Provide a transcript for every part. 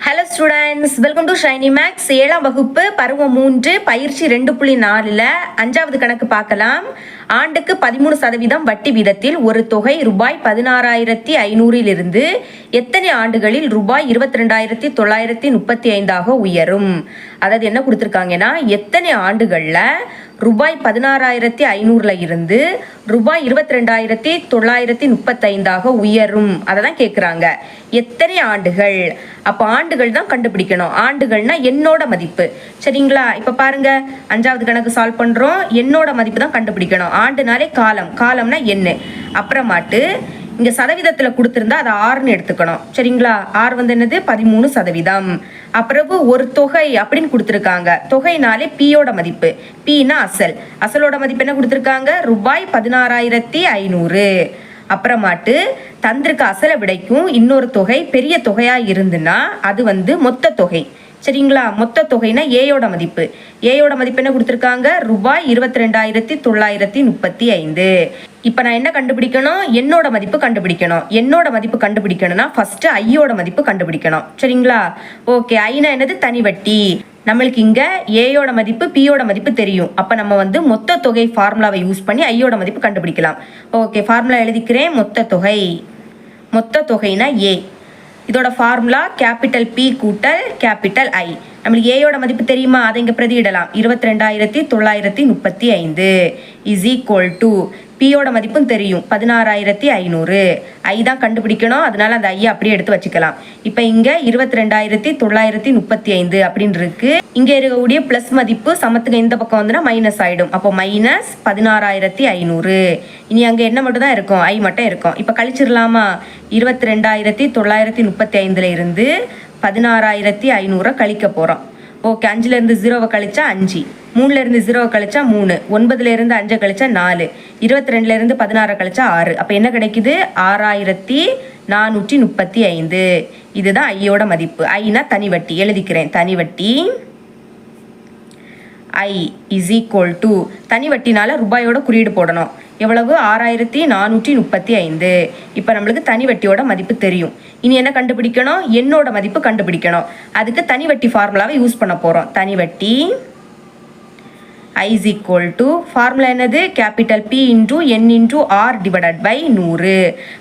Hello students, welcome to Shiny Max. 7ஆம் வகுப்பு பருவம் 3 பயிற்சி 2.4ல் 5வது கணக்கு பார்க்கலாம். ஆண்டுக்கு 13% வட்டி வீதத்தில் ஒரு தொகை ரூபாய் 16,500 எத்தனை ஆண்டுகளில் ரூபாய் 22,935 உயரும்? அதாவது என்ன கொடுத்துருக்காங்கன்னா, எத்தனை ஆண்டுகளில் ரூபாய் 16,500 இருந்து ரூபாய் 22,935 உயரும், அதை தான் கேட்குறாங்க. எத்தனை ஆண்டுகள்? அப்போ ஆண்டுகள் தான் கண்டுபிடிக்கணும். ஆண்டுகள்னா என்னோட மதிப்பு, சரிங்களா? இப்போ பாருங்க, 5வது கணக்கு சால்வ் பண்ணுறோம். என்னோட மதிப்பு தான் கண்டுபிடிக்கணும். ஆண்டுனாலே காலம், காலம்னா என்ன. அப்புறமாட்டு இங்கே சதவீதத்தில் கொடுத்துருந்தா அதை 6ன்னு எடுத்துக்கணும், சரிங்களா? 6 வந்து என்னது? 13%. அப்புறம் ஒரு தொகை அப்படின்னு கொடுத்துருக்காங்க. தொகைனாலே பியோட மதிப்பு, பின்னா அசல். அசலோட மதிப்பு என்ன கொடுத்துருக்காங்க? ரூபாய் 16,500. அப்புறமாட்டு தந்திருக்க அசலை விடைக்கும் இன்னொரு தொகை பெரிய தொகையா இருந்துன்னா அது வந்து மொத்த தொகை, சரிங்களா? மொத்த தொகைனா ஏயோட மதிப்பு. ஏயோட மதிப்பு என்ன கொடுத்துருக்காங்க? ரூபாய் 22,935. இப்போ நான் என்ன கண்டுபிடிக்கணும்? என்னோட மதிப்பு கண்டுபிடிக்கணும். என்னோட மதிப்பு கண்டுபிடிக்கணும்னா ஃபர்ஸ்ட் ஐயோட மதிப்பு கண்டுபிடிக்கணும், சரிங்களா? ஓகே, ஐனா என்னது? தனி வட்டி. நம்மளுக்கு இங்க ஏயோட மதிப்பு பியோட மதிப்பு தெரியும். அப்ப நம்ம வந்து மொத்த தொகை ஃபார்முலாவை யூஸ் பண்ணி ஐயோட மதிப்பு கண்டுபிடிக்கலாம். ஓகே, ஃபார்முலா எழுதிக்கிறேன். மொத்த தொகை, மொத்த தொகைனா ஏ. இதோட ஃபார்முலா கேபிட்டல் பி கூட்டல் கேபிட்டல் ஐ. நம்மளுக்கு ஏயோட மதிப்பு தெரியுமா? அதை இங்கே பிரதியிடலாம். 22,935 இஸ் ஈக்குவல் டு பியோட மதிப்பும் தெரியும், 16,500. ஐ தான் கண்டுபிடிக்கணும், அதனால அந்த ஐயை அப்படியே எடுத்து வச்சுக்கலாம். இப்போ இங்கே 22,935 அப்படின்னு இருக்கு. இங்கே இருக்கக்கூடிய பிளஸ் மதிப்பு சமத்துக்கு இந்த பக்கம் வந்துன்னா மைனஸ் ஆயிடும். அப்போ மைனஸ் 16,500. இனி அங்கே என்ன மட்டும் தான் இருக்கும்? ஐ மட்டும் இருக்கும். இப்போ கழிச்சிடலாமா? 22,935 இருந்து 16,500 கழிக்க போகிறோம். ஓகே, 5ல் இருந்து 0 கழிச்சா 5, 3ல் இருந்து 0 கழிச்சா 3, 9ல் இருந்து 5 கழிச்சா 4, 22ல் இருந்து 16 கழிச்சா 6. அப்போ என்ன கிடைக்குது? 6,435. இதுதான் ஐயோட மதிப்பு. ஐனா தனி வட்டி. எழுதிக்கிறேன். தனி வட்டி ஐ இஸ் ஈக்குவல் டு, தனி வட்டினால ரூபாயோட குறியீடு போடணும். எவ்வளவு? 6,435. இப்போ நம்மளுக்கு தனி வட்டியோட மதிப்பு தெரியும். இனி என்ன கண்டுபிடிக்கணும்? என்னோட மதிப்பு கண்டுபிடிக்கணும். அதுக்கு தனி வட்டி ஃபார்முலாவை யூஸ் பண்ண போகிறோம். தனி வட்டி I is equal to, formula என்னது? Capital P into N into R divided by 100.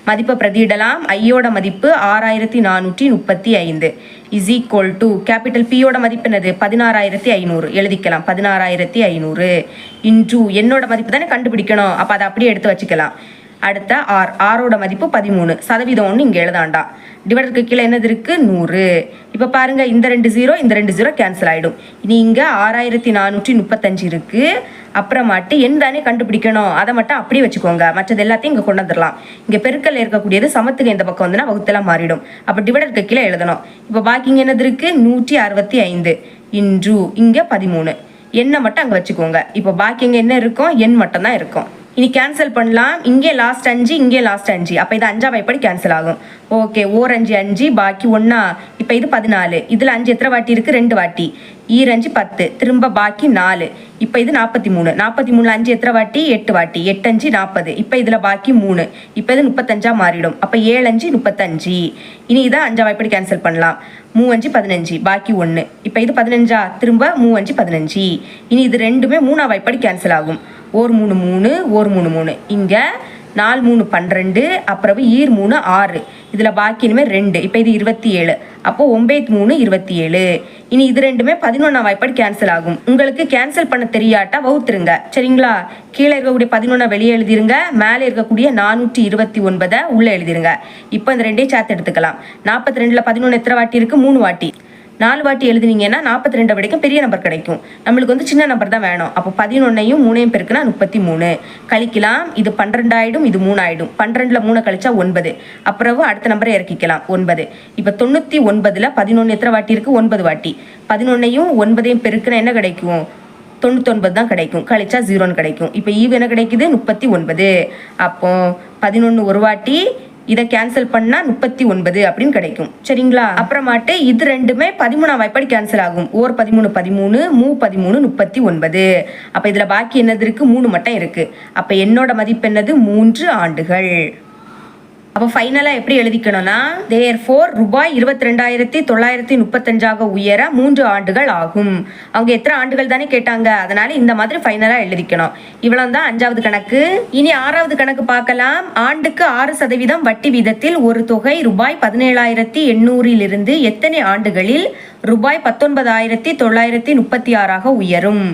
மதிப்பை பிரதியிடலாம். ஐயோட மதிப்பு 6,435 இஸ் ஈக்குவல் டு கேபிட்டல் Pயோட மதிப்பு என்னது? 16,500. எழுதிக்கலாம். 16,500 இன்டூ என்னோட மதிப்பு தானே கண்டுபிடிக்கணும். அப்போ அதை அப்படியே எடுத்து வச்சுக்கலாம். அடுத்த ஆர், ஆரோட மதிப்பு 13. சதவீதம் ஒன்று இங்கே எழுதாண்டா. டிவைடருக்கு கீழே என்னது இருக்கு? 100. இப்போ பாருங்க, இந்த 2 0 இந்த 2 0 கேன்சல் ஆகிடும். இனி இங்கே 6,435 இருக்கு. அப்புறமாட்டு என் தானே கண்டுபிடிக்கணும், அதை மட்டும் அப்படியே வச்சுக்கோங்க. மற்றது எல்லாத்தையும் இங்கே கொண்டு வந்துடலாம். இங்கே பெருக்கல் இருக்கக்கூடியது சமத்துக்கு இந்த பக்கம் வந்துன்னா வகுத்தெல்லாம் மாறிடும். அப்போ டிவைடருக்கு கீழே எழுதணும். இப்போ பாக்கி இங்கே என்னது இருக்கு? 165 இன்ட்ரூ இங்கே 13. எண்ணை மட்டும் அங்கே வச்சுக்கோங்க. இப்போ பாக்கி இங்கே என்ன இருக்கும்? எண் மட்டும் தான் இருக்கும். இனி கேன்சல் பண்ணலாம். இங்கே லாஸ்ட் 5, இங்கே லாஸ்ட் 5. அப்போ இது 5ஆ வைப்படி கேன்சல் ஆகும். ஓகே, ஓர் 5 5, பாக்கி 1. இப்போ இது 14. இதில் 5 எத்தனை வாட்டி இருக்குது? 2 வாட்டி. ஈர் 5 10, திரும்ப பாக்கி 4. இப்போ இது 43. 43ல் 5 எத்தனை வாட்டி? 8 வாட்டி. 8 5 40. இப்போ இதில் பாக்கி 3. இப்போ இது 35ஆ மாறிடும். அப்போ 7 5 35. இனி இதை 5ஆ வைப்படி கேன்சல் பண்ணலாம். 3 5 15, பாக்கி 1. இப்போ இது 15ஆ, திரும்ப 3 5 15. இனி இது ரெண்டுமே 3ஆ வைப்படி கேன்சல் ஆகும். ஓர் 3 3, ஓர் 3 3. இங்கே 4 3 12, அப்புறம் ஈர் 3 6. இதில் பாக்கி இனிமேல் 2. இப்போ இது 27. அப்போ 9 3 27. இனி இது ரெண்டுமே 11ஆம் வாய்ப்பாடு கேன்சல் ஆகும். உங்களுக்கு கேன்சல் பண்ண தெரியாட்டா வகுத்துருங்க, சரிங்களா? கீழே இருக்கக்கூடிய 11 வெளியே எழுதிருங்க. மேலே இருக்கக்கூடிய 429 உள்ளே எழுதிருங்க. இப்போ இந்த ரெண்டையும் சேர்த்து எடுத்துக்கலாம். 42ல் 11 எத்தனை வாட்டி இருக்குது? 3 வாட்டி. 4 வாட்டி எழுதுனீங்கன்னா 42 வரைக்கும் பெரிய நம்பர் கிடைக்கும். நம்மளுக்கு வந்து சின்ன நம்பர் தான் வேணும். அப்போ 11ஐயும் 3ஐயும் பெருக்குனா 33. கழிக்கலாம். இது 12 ஆயிடும், இது 3 ஆயிடும். 12ல் 3 கழிச்சா 9. அப்புறம் அடுத்த நம்பரை இறக்கிக்கலாம், 9. இப்போ 99ல் 11 எத்தனை வாட்டி இருக்குது? 9 வாட்டி. 11ஐயும் 9ஐயும் பெருக்குனா என்ன கிடைக்கும்? 99 தான் கிடைக்கும். கழிச்சா 0ன்னு கிடைக்கும். இப்போ ஈவு என்ன கிடைக்குது? 39. அப்போ 11 ஒரு வாட்டி, இதை கேன்சல் பண்ணா 39 அப்படின்னு கிடைக்கும், சரிங்களா? அப்புறமாட்டு இது ரெண்டுமே 13ஆம் வாய்ப்பாடு கேன்சல் ஆகும். ஓர் 13 13, மூ 13 39. அப்ப இதுல பாக்கி என்னது இருக்கு? 3 மட்டும் இருக்கு. அப்ப என்னோட மதிப்பு என்னது? 3 ஆண்டுகள். அப்போ ஃபைனலாக எப்படி எழுதிக்கணும்னா தேர்ஃபோர் ரூபாய் 22,935 உயர 3 ஆண்டுகள் ஆகும். அவங்க எத்தனை ஆண்டுகள் தானே கேட்டாங்க, அதனால இந்த மாதிரி ஃபைனலாக எழுதிக்கணும். இவ்வளவு தான் 5வது கணக்கு. இனி 6வது கணக்கு பார்க்கலாம். ஆண்டுக்கு 6% வட்டி வீதத்தில் ஒரு தொகை ரூபாய் 17,800 எத்தனை ஆண்டுகளில் ரூபாய் 19,936 உயரும்.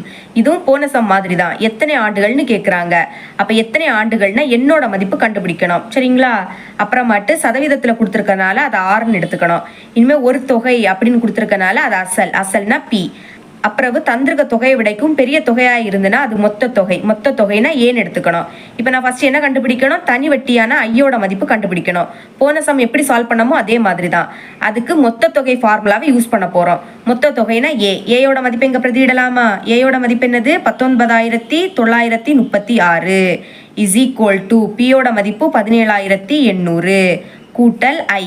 இதுவும் போன சம் மாதிரி தான். எத்தனை ஆண்டுகள்னு கேட்குறாங்க. அப்போ எத்தனை ஆண்டுகள்னா என்னோட மதிப்பு கண்டுபிடிக்கணும். சரிங்களா? அப்புறமாட்டு சதவீதத்தில் கொடுத்துருக்கனால அதை 6ன்னு எடுத்துக்கணும். இனிமேல் ஒரு தொகை அப்படின்னு கொடுத்துருக்கனால அது அசல்னா பி. அப்புறம் தந்திருக்க தொகையை விடைக்கும் பெரிய தொகையாக இருந்துன்னா அது மொத்த தொகைனா ஏன்னு எடுத்துக்கணும். இப்போ நான் ஃபர்ஸ்ட் என்ன கண்டுபிடிக்கணும், தனி வட்டியான ஐயோட மதிப்பு கண்டுபிடிக்கணும். போன சம் எப்படி சால்வ் பண்ணமோ அதே மாதிரி தான். அதுக்கு மொத்த தொகை ஃபார்முலாவை யூஸ் பண்ண போகிறோம். மொத்த தொகைனா ஏயோட மதிப்பு எங்கே பிரதியிடலாமா? ஏயோட மதிப்பு என்னது? 19,936 இஸ் ஈக்குவல் டு பியோட மதிப்பு 17,800 கூட்டல் ஐ.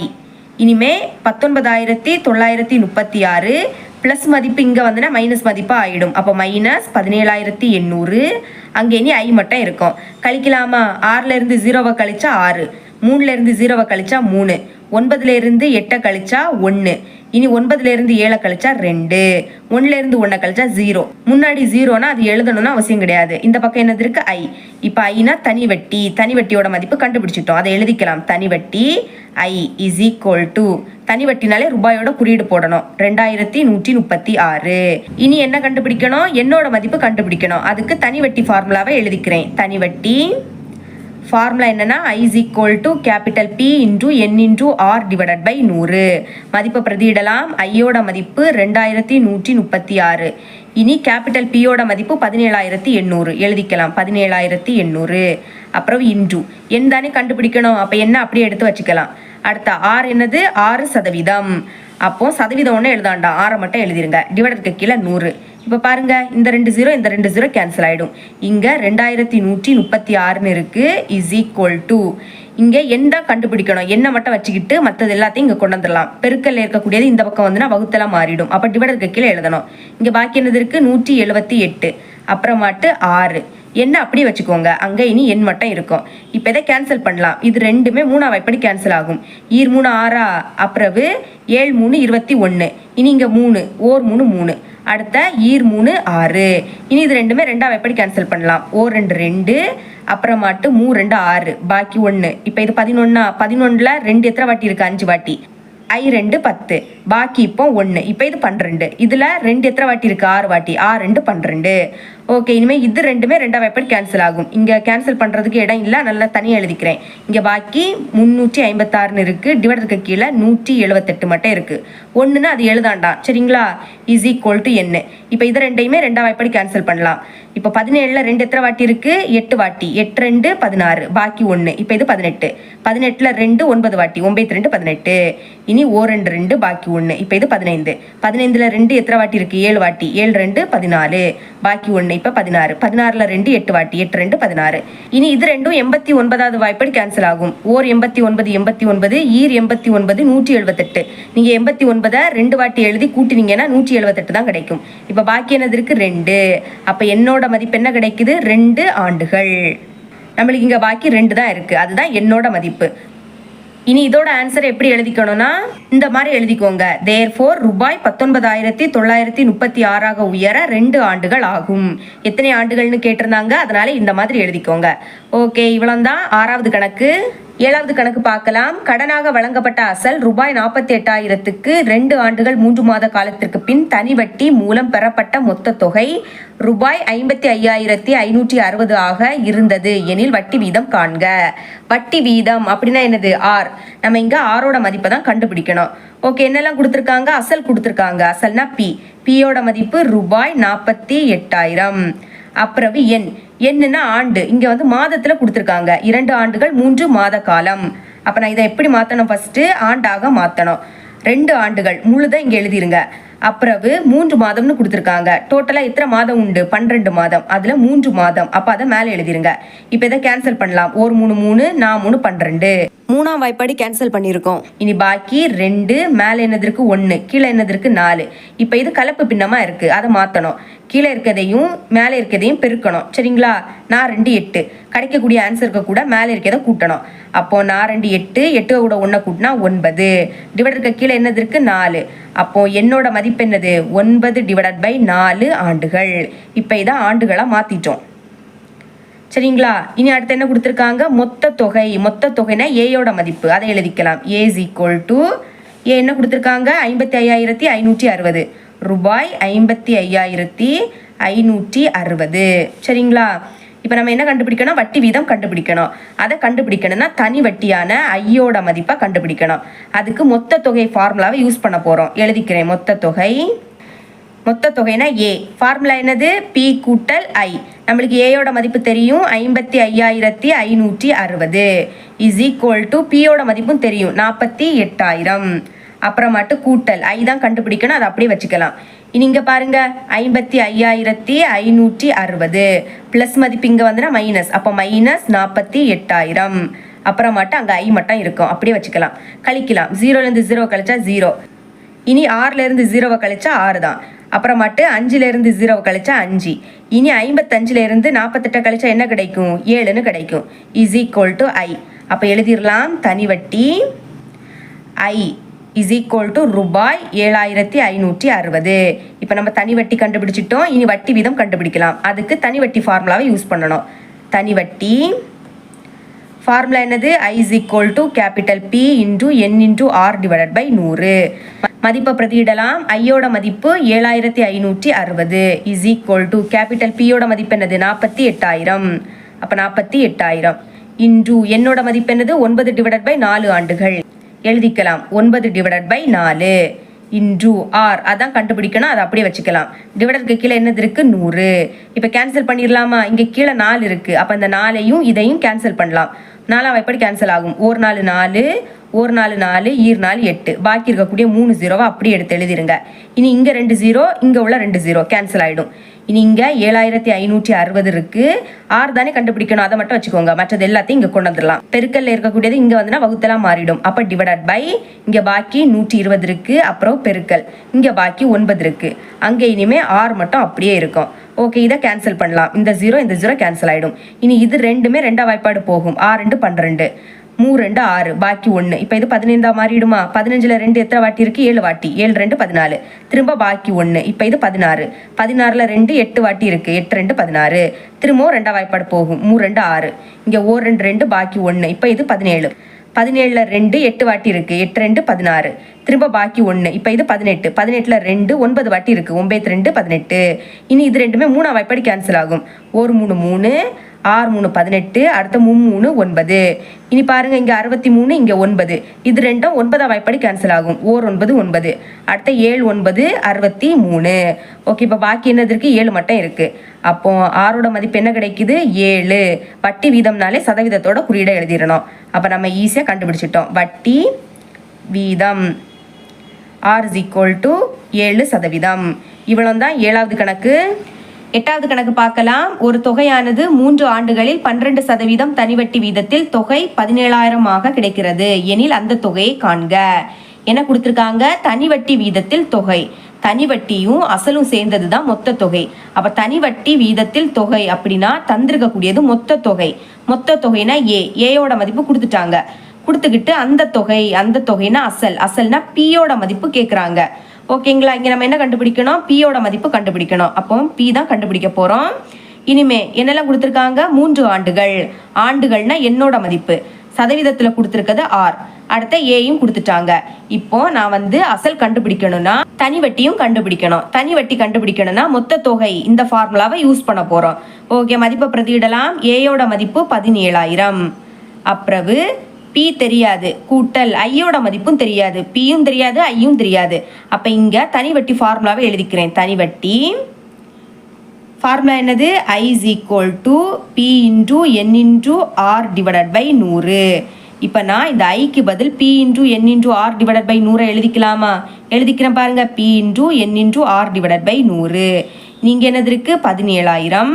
இனிமே 19,936 ப்ளஸ் மதிப்பு இங்கே வந்துன்னா மைனஸ் மதிப்பாக ஆகிடும். அப்போ மைனஸ் 17,800. அங்கே இனி ஐ மட்டும் இருக்கும். கழிக்கலாமா? 6லேருந்து 0வை கழிச்சா 6, 3லேருந்து 0வை கழிச்சா 3, 9லேருந்து 8 கழிச்சா 1, இனி 9லேருந்து 7 கழிச்சா 2, 1லேருந்து 1 கழிச்சா 0. முன்னாடி 0னா அது எழுதணும்னு அவசியம் கிடையாது. இந்த பக்கம் என்னது இருக்கு? ஐ. இப்போ ஐனா தனி வட்டியோட மதிப்பு கண்டுபிடிச்சிட்டோம். அதை எழுதிக்கலாம். தனி வட்டி ஐ இஸ் ஈக்குவல் டு, தனி வட்டினாலே ரூபாயோட குறியீடு போடணும், 2136. இனி என்ன கண்டுபிடிக்கணும்? என்னோட மதிப்பு கண்டுபிடிக்கணும். அதுக்கு தனி வட்டி ஃபார்முலாவை எழுதிக்கிறேன். தனி வட்டி ஃபார்முலா என்னன்னா I is equal to capital P into N into R divided by 100. மதிப்பை பிரதியிடலாம். ஐயோட மதிப்பு 2136. இனி கேபிட்டல் பியோட மதிப்பு 17,800 எழுதிக்கலாம். 17,800. அப்புறம் இன்டு என் தானே கண்டுபிடிக்கணும். அப்போ என்ன அப்படியே எடுத்து வச்சுக்கலாம். அடுத்த ஆர் என்னது? 6%. அப்போ சதவீதம் ஒன்று எழுதாண்டா, 6 மட்டும் எழுதிருங்க. டிவைடருக்கு கீழே 100. இப்போ பாருங்க, இந்த 2 0 கேன்சல் ஆகிடும். இங்கே 2136 இருக்கு. இஸ் ஈக்குவல் டு இங்கே என் தான் கண்டுபிடிக்கணும். என்ன மட்டும் வச்சுக்கிட்டு மற்றது எல்லாத்தையும் இங்கே கொண்டு வந்துடலாம். பெருக்கல்ல இருக்கக்கூடியது இந்த பக்கம் வந்துன்னா வகுத்தெல்லாம் மாறிடும். அப்போ டிவைடருக்கு கீழே எழுதணும். இங்கே பாக்கி என்னது இருக்கு? 178. அப்புறமாட்டு 6 என்ன அப்படியே வச்சுக்கோங்க. அங்கே இனி எண் மட்டும் இருக்கும். இப்போ இதை கேன்சல் பண்ணலாம். இது ரெண்டுமே 3 எப்படி கேன்சல் ஆகும்? 3 6, அப்புறம் 7 3 21. இனி இங்கே 3 ஓர் 3 3. அடுத்த 3 6. இனி இது ரெண்டுமே 2 எப்படி கேன்சல் பண்ணலாம்? ஓர் 2 2, அப்புறமாட்டு 3 2 6, பாக்கி 1. இப்போ இது 11. 11ல் 2 எத்தனை வாட்டி இருக்கு? 5 வாட்டி. ஐ 2 10, பாக்கி இப்போ 1. இப்போ இது 12. இதில் 2 எத்தனை வாட்டி இருக்கு? 6 வாட்டி. 6 2 12. ஓகே, இனிமேல் இது ரெண்டுமே 2 எப்படி கேன்சல் ஆகும்? இங்கே கேன்சல் பண்ணுறதுக்கு இடம் இல்லை, நல்லா தனியாக எழுதிக்கிறேன். இங்கே பாக்கி 356 இருக்குது. டிவைடருக்கு கீழே 178 மட்டும் இருக்குது. ஒன்றுன்னா அது எழுதாண்டா. சரிங்களா? இஸ் ஈக்குவல் டு என்ன. இப்போ இது ரெண்டையுமே 2 எப்படி கேன்சல் பண்ணலாம்? இப்போ 17ல் 2 எத்தனை வாட்டி இருக்குது? 8 வாட்டி. 8 2 16, பாக்கி 1. இப்போ இது 18. 18ல் 2 9 வாட்டி. 9 2 18. இனி ஓர் 2 2, பாக்கி 1. இப்போ இது 15. 15ல் 2 எத்தனை வாட்டி இருக்குது? 7 வாட்டி. 7 2 14, பாக்கி 1. இப்போ 16. 16ல் 2 8 வாட்டி. 8 2 16. இனி இது ரெண்டும் 89வது வாய்ப்படி கேன்சல் ஆகும். ஓர் 89 89, ஈர் 89 178. நீங்கள் 89 2 வாட்டி எழுதி கூட்டினீங்கன்னா 178 தான் கிடைக்கும். இப்போ பாக்கி என்னது இருக்கு? 2. அப்போ என்னோட மதிப்பு என்ன கிடைக்குது? 2 ஆண்டுகள். நம்மளுக்கு இங்கே பாக்கி 2 தான் இருக்கு. அதுதான் என்னோட மதிப்பு. இனி இதோட ஆன்சர் எப்படி எழுதிக்கணும்னா இந்த மாதிரி எழுதிக்கோங்க. தேர்ஃபோர் ரூபாய் 19,936 உயர 2 ஆண்டுகள் ஆகும். எத்தனை ஆண்டுகள்னு கேட்டிருந்தாங்க, அதனால இந்த மாதிரி எழுதிக்கோங்க. ஓகே, இவ்வளவுதான் 6வது கணக்கு. 7வது கணக்கு பார்க்கலாம். கடனாக வழங்கப்பட்ட அசல் ரூபாய் 48,000க்கு 2 ஆண்டுகள் 3 மாத காலத்திற்கு பின் தனி வட்டி மூலம் பெறப்பட்ட மொத்த தொகை ரூபாய் 55,560 ஆக இருந்தது எனில் வட்டி வீதம் காண்க. வட்டி வீதம் அப்படின்னா என்னது? ஆர். நம்ம இங்க ஆரோட மதிப்பை தான் கண்டுபிடிக்கணும். ஓகே, என்னெல்லாம் கொடுத்துருக்காங்க? அசல் கொடுத்துருக்காங்க. அசல்னா பி. பியோட மதிப்பு ரூபாய் 48,000. அப்புறம் என்னன்னா ஆண்டு. இங்க வந்து மாதத்துல கொடுத்துருக்காங்க. 2 ஆண்டுகள் 3 மாத காலம். அப்ப நான் இதை எப்படி மாத்தணும்? ஃபர்ஸ்ட் ஆண்டாக மாத்தணும். 2 ஆண்டுகள் முழுதான் இங்க எழுதிருங்க. அப்புறம் 3 மாதம்னு கொடுத்துருக்காங்க. டோட்டலா எத்தனை மாதம் உண்டு? 12 மாதம். அதுல 3 மாதம். அப்ப அதை மேலே எழுதிருங்க. இப்ப இதை கேன்சல் பண்ணலாம். ஒரு 3 3, 4 3 12. மூணாம் வாய்ப்பாடு கேன்சல் பண்ணியிருக்கோம். இனி பாக்கி 2, மேலே என்னதற்கு 1, கீழே என்னதற்கு 4. இப்போ இது கலப்பு பின்னமாக இருக்குது, அதை மாற்றணும். கீழே இருக்கதையும் மேலே இருக்கதையும் பெருக்கணும். சரிங்களா? 4 2 8 கிடைக்கக்கூடிய ஆன்சருக்கு கூட மேலே இருக்கிறத கூட்டணும். அப்போ 4 2 8, 8 கூட 1 கூட்டினா 9. டிவைட் இருக்க கீழே என்னதற்கு 4. அப்போ என்னோட மதிப்பு என்னது? 9/4 ஆண்டுகள். இப்போ இதை ஆண்டுகளாக மாற்றிட்டோம். சரிங்களா? இனி அடுத்து என்ன கொடுத்துருக்காங்க? மொத்த தொகை. மொத்த தொகைனா ஏயோட மதிப்பு, அதை எழுதிக்கலாம். ஏ என்ன கொடுத்துருக்காங்க? 55,560 ரூபாய். 55,560. சரிங்களா? இப்போ நம்ம என்ன கண்டுபிடிக்கணும்? வட்டி வீதம் கண்டுபிடிக்கணும். அதை கண்டுபிடிக்கணும்னா தனி வட்டியான ஐயோட மதிப்பை கண்டுபிடிக்கணும். அதுக்கு மொத்த தொகை ஃபார்முலாவை யூஸ் பண்ண போகிறோம். எழுதிக்கிறேன். மொத்த தொகை. மொத்த தொகைனா ஏ. ஃபார்முலா என்னது? பி கூட்டல் ஐ. நம்மளுக்கு ஏயோட மதிப்பு தெரியும், 55,560 இஸ் ஈக்குவல் டு பியோட மதிப்பும் தெரியும், 48,000. அப்புறமாட்டு கூட்டல் ஐ தான் கண்டுபிடிக்கணும், அதை அப்படியே வச்சுக்கலாம். இனி இங்கே பாருங்க, 55,560 ப்ளஸ் மதிப்பு இங்கே வந்துன்னா மைனஸ், அப்போ மைனஸ் 48,000. அப்புறமாட்டு அங்கே ஐ மட்டும் இருக்கும், அப்படியே வச்சுக்கலாம். கழிக்கலாம். 0லேருந்து 0 கழிச்சா 0. இனி 6லேருந்து 0 கழிச்சா 6 தான். அப்புறமாட்டு 5லேருந்து 0 கழிச்சா 5. இனி 55லேருந்து 48 கழிச்சா என்ன கிடைக்கும்? 7ன்னு கிடைக்கும். இஸ் ஈக்குவல் டு ஐ. அப்போ எழுதிடலாம். தனி வட்டி ஐ இஸ் ஈக்குவல் டு ரூபாய் 7,560. இப்போ நம்ம தனி வட்டி கண்டுபிடிச்சிட்டோம். இனி வட்டி வீதம் கண்டுபிடிக்கலாம். அதுக்கு தனி வட்டி ஃபார்முலாவை யூஸ் பண்ணணும். தனி வட்டி ஃபார்முலா என்னது? I is equal to capital P into N into R divided by 100. மதிப்பை பிரதியிடலாம். ஐயோட மதிப்பு 7,560 இஸ் ஈக்குவல் டு கேபிட்டல் பியோட மதிப்பு என்னது? 48,000. அப்போ 48,000 இன்டூ என்னோட மதிப்பு என்னது? 9/4 ஆண்டுகள். எழுதிக்கலாம். 9/4 இன்டூ ஆர். அதான் கண்டுபிடிக்கணும், அதை அப்படியே வச்சுக்கலாம். டிவைடருக்கு கீழே என்னது இருக்கு? 100. இப்போ கேன்சல் பண்ணிடலாமா? இங்கே கீழே 4 இருக்கு. அப்போ அந்த 4ஐயும் இதையும் கேன்சல் பண்ணலாம். 4ஆம் வாய்ப்பாடு கேன்சல் ஆகும். 1 4 4, 1 4 4, 4 8. பாக்கி இருக்கக்கூடிய 3 0 அப்படியே எடுத்து எழுதிருங்க. இனி இங்கே 2 0, இங்கே உள்ள 2 0 கேன்சல் ஆகிடும். இனி இங்கே 7,560 இருக்கு. ஆறு தானே கண்டுபிடிக்கணும், அதை மட்டும் வச்சுக்கோங்க. மற்றது எல்லாத்தையும் இங்கே கொண்டு வந்துடலாம். பெருக்கல்ல இருக்கக்கூடியது இங்கே வந்துன்னா வகுத்தெல்லாம் மாறிடும். அப்போ டிவைடட் பை இங்கே பாக்கி 120 இருக்கு. அப்புறம் பெருக்கல் இங்கே பாக்கி 9 இருக்கு. அங்கே இனிமே 6 மட்டும் அப்படியே இருக்கும். ஓகே, இதை கேன்சல் பண்ணலாம். இந்த 0 இந்த 0 கேன்சல் ஆகிடும். இனி இது ரெண்டுமே 2ஆம் வாய்ப்பாடு போகும். 6 2 12, 3 2 6, பாக்கி 1. இப்போ இது 15 மாறிடுமா? 15ல் 2 எத்தனை வாட்டி இருக்கு? 7 வாட்டி. 7 2 14, திரும்ப பாக்கி 1. இப்போ இது 16. 16ல் 2 8 வாட்டி இருக்கு. 8 2 16, திரும்பவும் 2ஆம் வாய்ப்பாடு போகும். 3 2 6, இங்கே 1 2 2, பாக்கி 1. இப்போ இது 17. 17ல் 2 8 வாட்டி இருக்கு. 8 2 16, திரும்ப பாக்கி 1. இப்போ இது 18. 18ல் 2 9 வாட்டி இருக்கு. 9 2 18. இனி இது ரெண்டுமே 3ஆம் வாய்ப்பாடு கேன்சல் ஆகும். 1 3 3, 6 3 18, அடுத்த 3 3 9. இனி பாருங்க, இங்கே 63, இங்கே 9. இது ரெண்டும் 9ஆம் வாய்ப்பாடு கேன்சல் ஆகும். 1 9 9, அடுத்த 7 9 63. ஓகே, இப்போ பாக்கி என்னது இருக்கு? 7 மட்டும் இருக்கு. அப்போ ஆரோட மதிப்பு என்ன கிடைக்குது? 7. வட்டி வீதம்னாலே சதவீதத்தோட குறியீடை எழுதிடணும். அப்போ நம்ம ஈஸியாக கண்டுபிடிச்சிட்டோம். வட்டி வீதம் R is equal to 7%. இவ்வளோ தான் 7வது கணக்கு. 8வது கணக்கு பார்க்கலாம். ஒரு தொகையானது 3 ஆண்டுகளில் 12% தனிவட்டி வீதத்தில் தொகை 17,000 கிடைக்கிறது எனில் அந்த தொகையை காண்க. என்ன கொடுத்துருக்காங்க? தனிவட்டி வீதத்தில் தொகை. தனிவட்டியும் அசலும் சேர்ந்தது தான் மொத்த தொகை. அப்போ தனிவட்டி வீதத்தில் தொகை அப்படின்னா தந்திருக்கக்கூடியது மொத்த தொகை. மொத்த தொகைனா ஏயோட மதிப்பு கொடுத்துட்டாங்க. கொடுத்துக்கிட்டு அந்த தொகைனா அசல்னா பியோட மதிப்பு கேட்குறாங்க. ஓகேங்களா? இங்கே நம்ம என்ன கண்டுபிடிக்கணும்? பியோட மதிப்பு கண்டுபிடிக்கணும். அப்போ பி தான் கண்டுபிடிக்க போகிறோம். இனிமே என்னெல்லாம் கொடுத்துருக்காங்க? 3 ஆண்டுகள். ஆண்டுகள்னா என்னோட மதிப்பு. சதவீதத்தில் கொடுத்துருக்கிறது R. அடுத்த ஏயும் கொடுத்துட்டாங்க. இப்போ நான் அசல் கண்டுபிடிக்கணும்னா தனி வட்டியும் கண்டுபிடிக்கணும். தனி வட்டி கண்டுபிடிக்கணும்னா மொத்த தொகை இந்த ஃபார்முலாவை யூஸ் பண்ண போகிறோம். ஓகே, மதிப்பை பிரதியிடலாம். ஏயோட மதிப்பு 17,000. அப்புறவு பி தெரியாது, கூட்டல் ஐயோட மதிப்பும் தெரியாது, பியும் தெரியாது, ஐயும் தெரியாது. அப்போ இங்கே தனி வட்டி ஃபார்முலாவை எழுதிக்கிறேன். தனி வட்டி ஃபார்முலா என்னது? I is equal to P into N into R divided by 100. இப்போ நான் இந்த ஐக்கு பதில் P into N into R divided by 100 எழுதிக்கலாமா? எழுதிக்கிறேன் பாருங்க. P into N into R divided by 100. நீங்கள் என்னது இருக்கு? 17,000.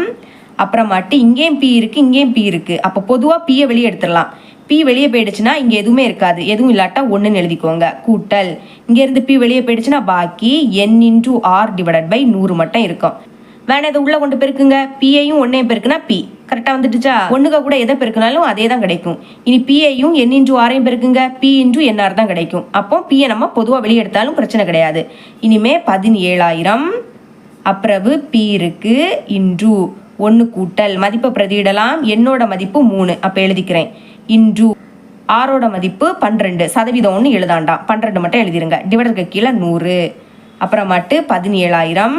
அப்புறமாட்டு இங்கேயும் P இருக்கு, இங்கேயும் P இருக்கு. அப்போ பொதுவாக Pயை வெளியே எடுத்துடலாம். P பி வெளியே போயிடுச்சுன்னா இங்கே எதுவுமே இருக்காது, எதுவும் இல்லாட்டா ஒன்றுன்னு எழுதிக்கோங்க. கூட்டல் இங்கேருந்து பி வெளியே போயிடுச்சுன்னா பாக்கி n into R divided by 100 மட்டும் இருக்கும். வேணா இதை உள்ள கொண்டு பெருக்குங்க. பியையும் ஒன்னையும் பெருக்குனா பி கரெக்டாக வந்துடுச்சா? ஒன்றுக்க கூட எதை பெருக்குனாலும் அதே தான் கிடைக்கும். இனி பியையும் n இன்டூ ஆரையும் பெருக்குங்க, பி இன்டூ என்ஆர் தான் கிடைக்கும். அப்போ பியை நம்ம பொதுவாக வெளியே எடுத்தாலும் பிரச்சனை கிடையாது. இனிமே 17,000 அப்புறவு பி இருக்கு இன்டூ 1 கூட்டல் மதிப்பை பிரதியிடலாம். என்னோட மதிப்பு 3 அப்போ எழுதிக்கிறேன். இன்டூ ஆரோட மதிப்பு 12 சதவீதம் ஒன்று எழுதாண்டாம் 12 மட்டும் எழுதிருங்க. டிவைடருக்கு கீழே 100 அப்புறமாட்டு 17,000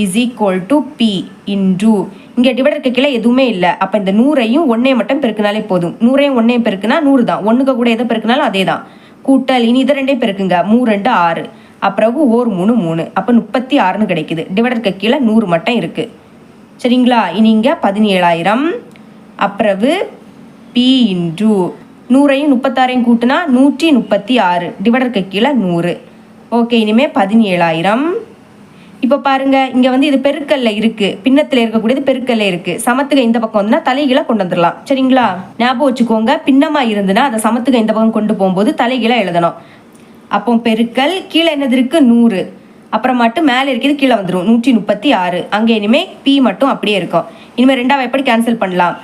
is equal to p into இங்கே டிவைடருக்கு கீழே எதுவுமே இல்லை. அப்போ இந்த 100ஐயும் 1ஐயும் மட்டும் பெருக்குனாலே போதும். 100ஐயும் 1ஐயும் பெருக்குனா 100 தான். ஒன்றுக்க கூட எதை பெருக்குனாலும் அதே தான். கூட்டல் இனி இதை ரெண்டையும் பெருக்குங்க. 3 2 6 அப்புறம் 1 3 3 அப்போ 36ன்னு கிடைக்குது. டிவைடருக்கு கீழே 100 மட்டும் இருக்கு. சரிங்களா? இனி இங்கே 17,000 அப்புறவு பி இன்டூ 100ஐயும் 36ஐயும் கூட்டினா 136 டிவைடருக்கு கீழே 100. ஓகே, இனிமேல் 17,000. இப்போ பாருங்க, இங்கே வந்து இது பெருக்கல்ல இருக்கு, பின்னத்தில் இருக்கக்கூடியது பெருக்கல்ல இருக்கு. சமத்துக இந்த பக்கம் வந்துன்னா தலைகீழ கொண்டு வந்துடலாம். சரிங்களா? ஞாபகம் வச்சுக்கோங்க, பின்னமா இருந்துன்னா அதை சமத்துக இந்த பக்கம் கொண்டு போகும்போது தலைகீழ எழுதணும். அப்போ பெருக்கல் கீழே என்னது இருக்கு 100 அப்புறமாட்டு மேலே இருக்கிறது கீழே வந்துடும் 136. அங்கே இனிமேல் பி மட்டும் அப்படியே இருக்கும். இனிமேல் ரெண்டாவது எப்படி கேன்சல் பண்ணலாம்?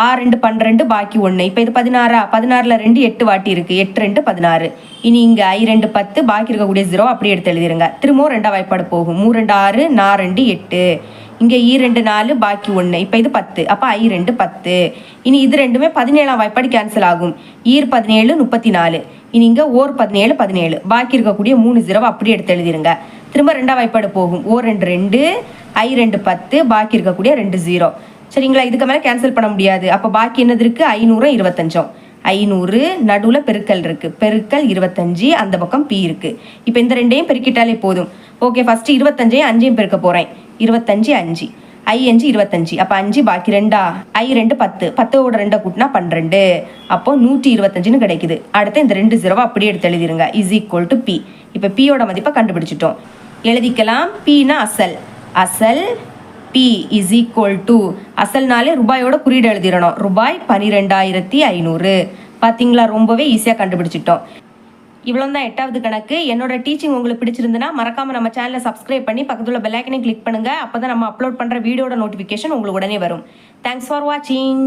6 2 12 பாக்கி 1. இப்போ இது 16 16ல் 2 8 வாட்டி இருக்குது. 8 2 16. இனி இங்கே I 2 10 பாக்கி இருக்கக்கூடிய 0 அப்படியே எடுத்து எழுதிருங்க. திரும்பவும் ரெண்டாவது வாய்ப்பாடு போகும். 3 2 6 4 2 8. இங்கே E 2 4 பாக்கி 1. இப்போ இது 10 அப்போ I 2 10. இனி இது ரெண்டுமே 17ஆம் வாய்ப்பாடு கேன்சல் ஆகும். ஈர் 17 34. இனி இங்கே ஓர் 17 17 பாக்கி இருக்கக்கூடிய 3 0 அப்படியே எடுத்து எழுதிருங்க. திரும்ப ரெண்டாவது வாய்ப்பாடு போகும். ஓ 2 2 I 2 10 பாக்கி இருக்கக்கூடிய 2 0. சரிங்களா? இதுக்கு மேலே கேன்சல் பண்ண முடியாது. அப்போ பாக்கி என்னது இருக்குது? 500 25. 500 நடுவில் பெருக்கல் இருக்குது, பெருக்கல் 25 அந்த பக்கம் பி இருக்குது. இப்போ இந்த ரெண்டையும் பெருக்கிட்டாலே போதும். ஓகே, ஃபஸ்ட்டு 25ஐயும் 5ஐயும் பெருக்க போகிறேன். 25 5 I 5 25 அப்போ 5 பாக்கி 2 I 2 10 10ஓட 2 கூட்டினா 12 அப்போ 125ன்னு கிடைக்குது. அடுத்து இந்த 2 0 அப்படியே எடுத்து எழுதிருங்க. Is equal to P. இப்போ பியோட மதிப்பை கண்டுபிடிச்சிட்டோம். எழுதிக்கலாம். பின்னா அசல், அசல் பி இஸ் ஈக்குவல் டு அசல்னாலே ரூபாயோட குறியீடு எழுதிடணும். ரூபாய் 12,500. பார்த்தீங்களா? ரொம்பவே ஈஸியாக கண்டுபிடிச்சிட்டோம். இவ்வளோ தான் 8வது கணக்கு. என்னோட டீச்சிங் உங்களுக்கு பிடிச்சிருந்துன்னா மறக்காமல் நம்ம சேனலை சப்ஸ்கிரைப் பண்ணி பக்கத்தில் பெல் ஐக்கனை கிளிக் பண்ணுங்கள். அப்போ தான் நம்ம அப்லோட் பண்ணுற வீடியோட நோட்டிஃபிகேஷன் உங்களுக்கு உடனே வரும். தேங்க்ஸ் ஃபார் வாட்சிங்.